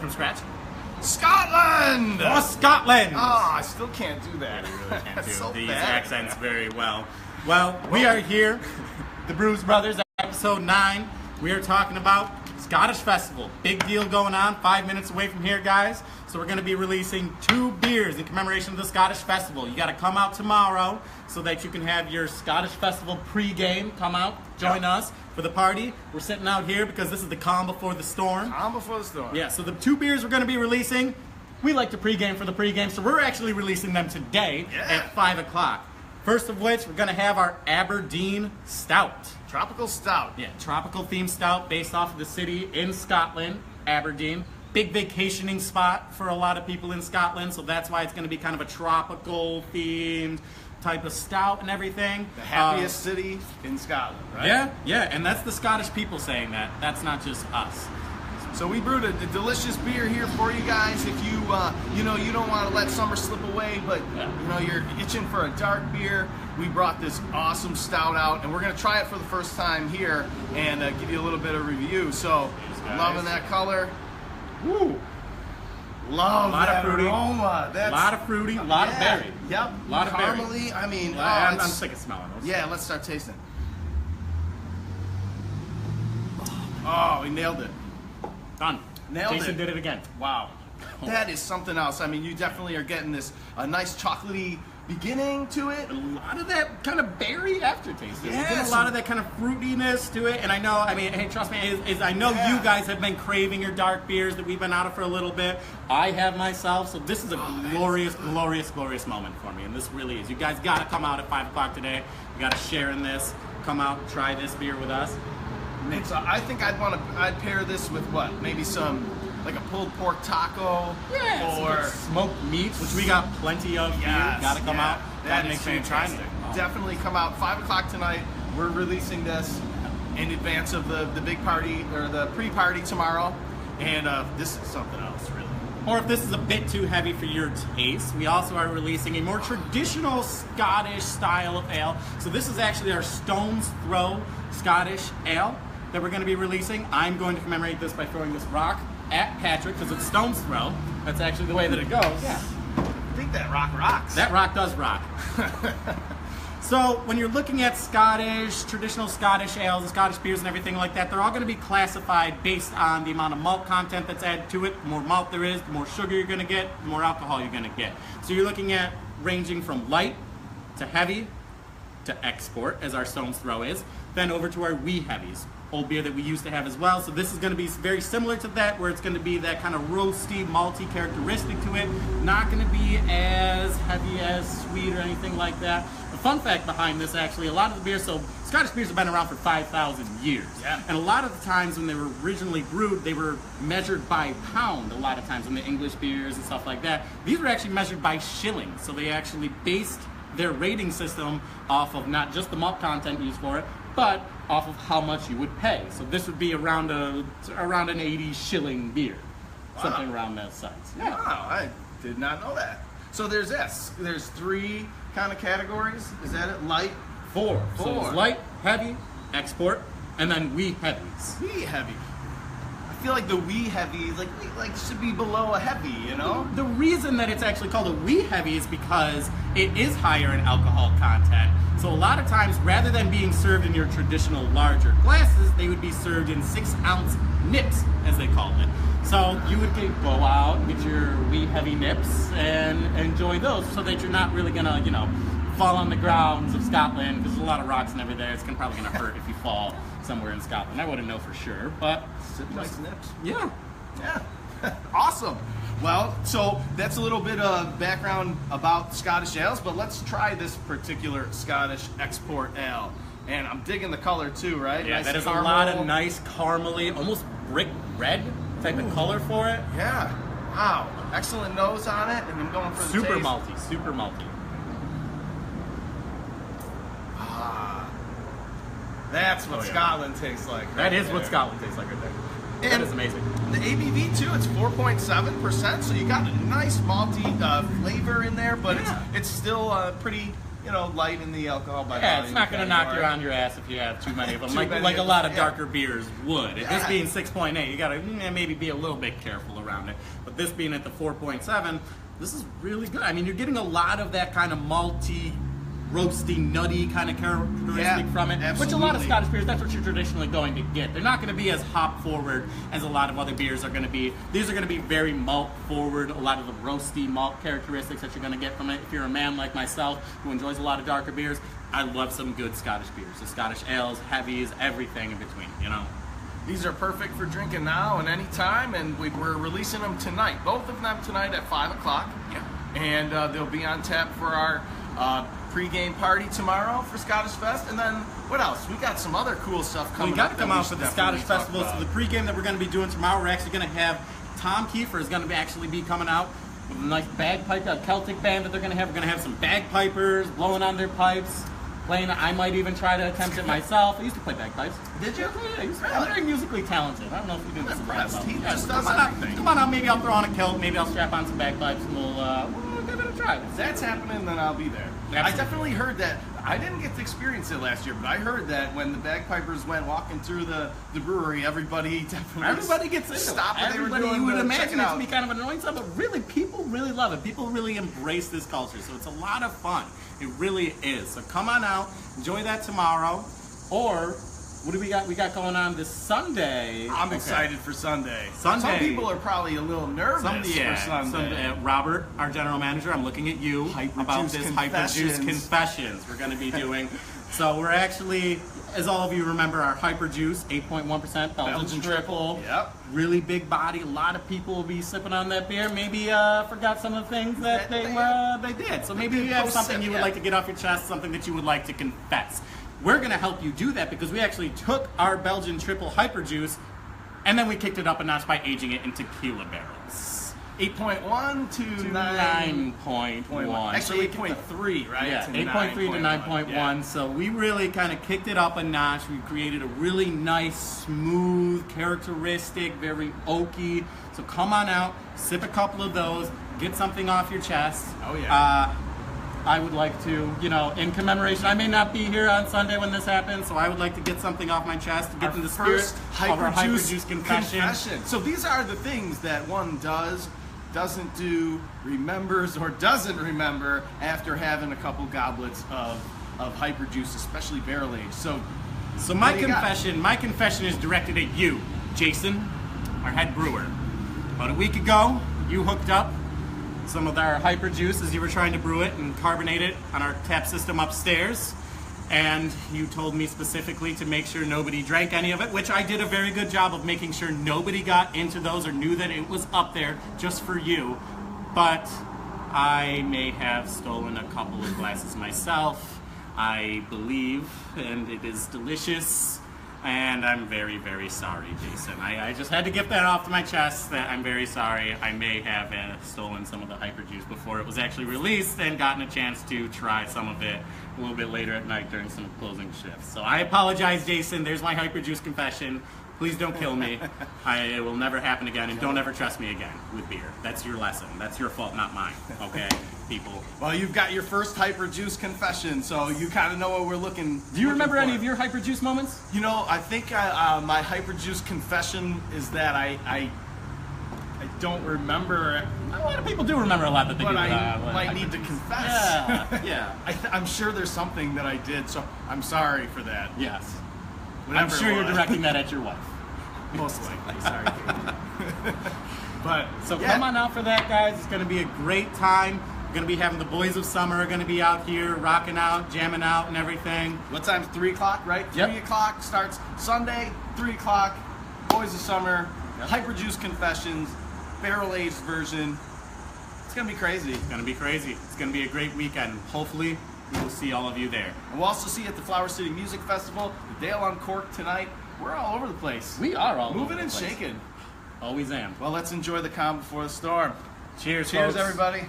from scratch? Scotland! Oh, Scotland! Oh, I still can't do that. Yeah, you really can't do so these bad. accents very well. Well, we are here, the Brews Brothers, episode 9. We are talking about Scottish Festival. Big deal going on, 5 minutes away from here, guys. So we're going to be releasing 2 beers in commemoration of the Scottish Festival. You got to come out tomorrow so that you can have your Scottish Festival pre-game. Come out, join us for the party. We're sitting out here because this is the calm before the storm. Calm before the storm. Yeah, so the 2 beers we're going to be releasing, we like to pre-game for the pre-game, so we're actually releasing them today at 5 o'clock. First of which, we're going to have our Aberdeen Stout. Tropical Stout. Yeah, tropical themed stout based off of the city in Scotland, Aberdeen. Big vacationing spot for a lot of people in Scotland, so that's why it's going to be kind of a tropical themed type of stout and everything. The happiest city in Scotland, right? Yeah, and that's the Scottish people saying that. That's not just us. So we brewed a delicious beer here for you guys. If you, you don't want to let summer slip away, but you're itching for a dark beer, we brought this awesome stout out, and we're gonna try it for the first time here and give you a little bit of review. So, loving that color. Woo! Love that aroma. A lot of fruity, a lot of berry. Yep. A lot of caramely. berry. I mean, I'm sick of smelling those. Yeah, let's start tasting. Oh, we nailed it. Done. Nailed Jason it. did it again. Wow. That is something else. I mean, you definitely are getting a nice chocolatey beginning to it. A lot of that kind of berry aftertaste. Yeah, There's getting a lot of that kind of fruitiness to it. And I know, hey, trust me, I know you guys have been craving your dark beers that we've been out of for a little bit. I have myself, so this is a glorious moment for me. And this really is. You guys got to come out at 5 o'clock today. You got to share in this. Come out, try this beer with us. I think I'd pair this with what? Maybe like a pulled pork taco, or smoked meats, which we got plenty of here. Gotta come out. That is fantastic. Definitely come out 5 o'clock tonight. We're releasing this in advance of the big party or the pre-party tomorrow, and this is something else, really. Or if this is a bit too heavy for your taste, we also are releasing a more traditional Scottish style of ale. So this is actually our Stone's Throw Scottish Ale that we're going to be releasing. I'm going to commemorate this by throwing this rock at Patrick because it's Stone's Throw. That's actually the way that it goes. Yeah. I think that rock rocks. That rock does rock. So when you're looking at traditional Scottish ales and Scottish beers and everything like that, they're all going to be classified based on the amount of malt content that's added to it. The more malt there is, the more sugar you're going to get, the more alcohol you're going to get. So you're looking at ranging from light to heavy to export, as our Stone's Throw is, then over to our wee heavies. Old beer that we used to have as well. So this is going to be very similar to that, where it's going to be that kind of roasty, malty characteristic to it. Not going to be as heavy as sweet or anything like that. The fun fact behind this, actually, a lot of the beers, so Scottish beers have been around for 5,000 years. Yeah. And a lot of the times when they were originally brewed, they were measured by pound a lot of times in the English beers and stuff like that. These were actually measured by shillings. So they actually based their rating system off of not just the malt content used for it, but off of how much you would pay. So this would be around an 80 shilling beer. Wow. Something around that size. Yeah. Wow, I did not know that. So there's 3 kind of categories. Is that it? Light? 4. So it's light, heavy, export, and then wee heavies. Wee heavy. I feel like the wee heavy should be below a heavy, you know? The reason that it's actually called a wee heavy is because it is higher in alcohol content. So a lot of times, rather than being served in your traditional larger glasses, they would be served in 6-ounce nips, as they call it. So you would go out and get your wee heavy nips and enjoy those, so that you're not really gonna, fall on the grounds of Scotland, because there's a lot of rocks and everything there. It's probably gonna hurt if you fall somewhere in Scotland. I wouldn't know for sure, but Nice nips. Yeah. Awesome. Well, so that's a little bit of background about Scottish ales, but let's try this particular Scottish export ale. And I'm digging the color too, right? Yeah, nice that is caramel. a lot of nice caramely, almost brick red type of color for it. Yeah. Wow. Excellent nose on it, and I'm going for the super taste. malty, super malty. That's what Scotland tastes like. That is what Scotland tastes like right there. And that is amazing. The ABV too, it's 4.7%, so you got a nice malty flavor in there, but it's still pretty light in the alcohol by Yeah, volume it's not going to knock you category. on your ass if you have too many of them. Too like many a of lot them, of yeah. darker beers would. Yeah. This being 6.8, you got to maybe be a little bit careful around it. But this being at the 4.7, this is really good. I mean, you're getting a lot of that kind of malty, roasty, nutty kind of characteristic from it. Absolutely. Which a lot of Scottish beers, that's what you're traditionally going to get. They're not going to be as hop forward as a lot of other beers are going to be. These are going to be very malt forward. A lot of the roasty malt characteristics that you're going to get from it. If you're a man like myself who enjoys a lot of darker beers, I love some good Scottish beers. The Scottish ales, heavies, everything in between, These are perfect for drinking now and any time, and we're releasing them tonight. Both of them tonight at 5 o'clock. Yeah. And they'll be on tap for our pre-game party tomorrow for Scottish Fest. And then, what else? We got some other cool stuff coming up. We got to come that we out should for the Scottish definitely talk Festival. So about. the pregame that we're going to be doing tomorrow, we're actually going to have Tom Kiefer is going to actually be coming out with a nice bagpipe, a Celtic band that they're going to have. We're going to have some bagpipers blowing on their pipes, playing. I might even try to attempt it myself. I used to play bagpipes. Did you? Yeah, I'm very musically talented. I don't know if you do this. Impressed. He just does come on out. everything. Come on out. Maybe I'll throw on a kilt. Maybe I'll strap on some bagpipes and we'll give it a try. If that's happening, then I'll be there. Absolutely. I definitely heard that. I didn't get to experience it last year, but I heard that when the bagpipers went walking through the brewery, everybody gets into stopped it. what they were Everybody, doing you would to imagine check it it to out. be kind of annoying stuff, but really, people really love it. People really embrace this culture, so it's a lot of fun. It really is. So come on out, enjoy that tomorrow, or what do we got? We got going on this Sunday. I'm Okay. excited for Sunday. Sunday. Some people are probably a little nervous for Sunday. Robert, our general manager, I'm looking at you Hyper about Juice this Confessions. Hyper Juice Confessions we're going to be doing. So we're actually, as all of you remember, our Hyper Juice, 8.1% Belgian triple. Yep. Really big body. A lot of people will be sipping on that beer. Maybe forgot some of the things that they did. So maybe you have something you would like to get off your chest, something that you would like to confess. We're going to help you do that because we actually took our Belgian triple Hyper Juice and then we kicked it up a notch by aging it in tequila barrels. 8.1 to 9.1. Actually, 8.3, right? Yeah, To 8.3 to 9.1. Yeah. So we really kind of kicked it up a notch. We created a really nice, smooth, characteristic, very oaky. So come on out, sip a couple of those, get something off your chest. Oh, yeah. I would like to, in commemoration, I may not be here on Sunday when this happens, so I would like to get something off my chest to get in the spirit of our Hyper Juice Confession. So these are the things that one does, doesn't do, remembers, or doesn't remember after having a couple goblets of Hyper Juice, especially barrel aged. So my what do you got? confession is directed at you, Jason, our head brewer. About a week ago, you hooked up some of our Hyper Juice as you were trying to brew it and carbonate it on our tap system upstairs. And you told me specifically to make sure nobody drank any of it, which I did a very good job of making sure nobody got into those or knew that it was up there just for you. But I may have stolen a couple of glasses myself, I believe, and it is delicious. And I'm very, very sorry, Jason. I just had to get that off to my chest that I'm very sorry. I may have stolen some of the Hyper Juice before it was actually released and gotten a chance to try some of it a little bit later at night during some closing shifts. So I apologize, Jason. There's my Hyper Juice confession. Please don't kill me. It will never happen again, and don't ever trust me again with beer. That's your lesson. That's your fault, not mine. Okay, people. Well, you've got your first Hyper Juice confession, so you kind of know what we're looking. Do you remember looking any for. of your Hyper Juice moments? I think my Hyper Juice confession is that I don't remember. A lot of people do remember a lot that they But do. I might Hyper need to Juice. confess. Yeah. I'm sure there's something that I did, so I'm sorry for that. Yes. Whatever I'm sure it you're was. directing that at your wife. Most likely. Sorry, Katie. But So yeah. come on out for that, guys. It's going to be a great time. We're going to be having the boys of summer are going to be out here rocking out, jamming out, and everything. What time's 3 o'clock, right? Yep. 3 o'clock starts Sunday, 3 o'clock, Boys of Summer, Yep. Hyper Juice Confessions, barrel-aged version. It's going to be crazy. It's going to be crazy. It's going to be a great weekend. Hopefully, we will see all of you there. And we'll also see you at the Flower City Music Festival, the Dale on Cork tonight. We're all over the place. We are all moving over and the place. shaking. Always am. Well, let's enjoy the calm before the storm. Cheers, Cheers, folks. everybody.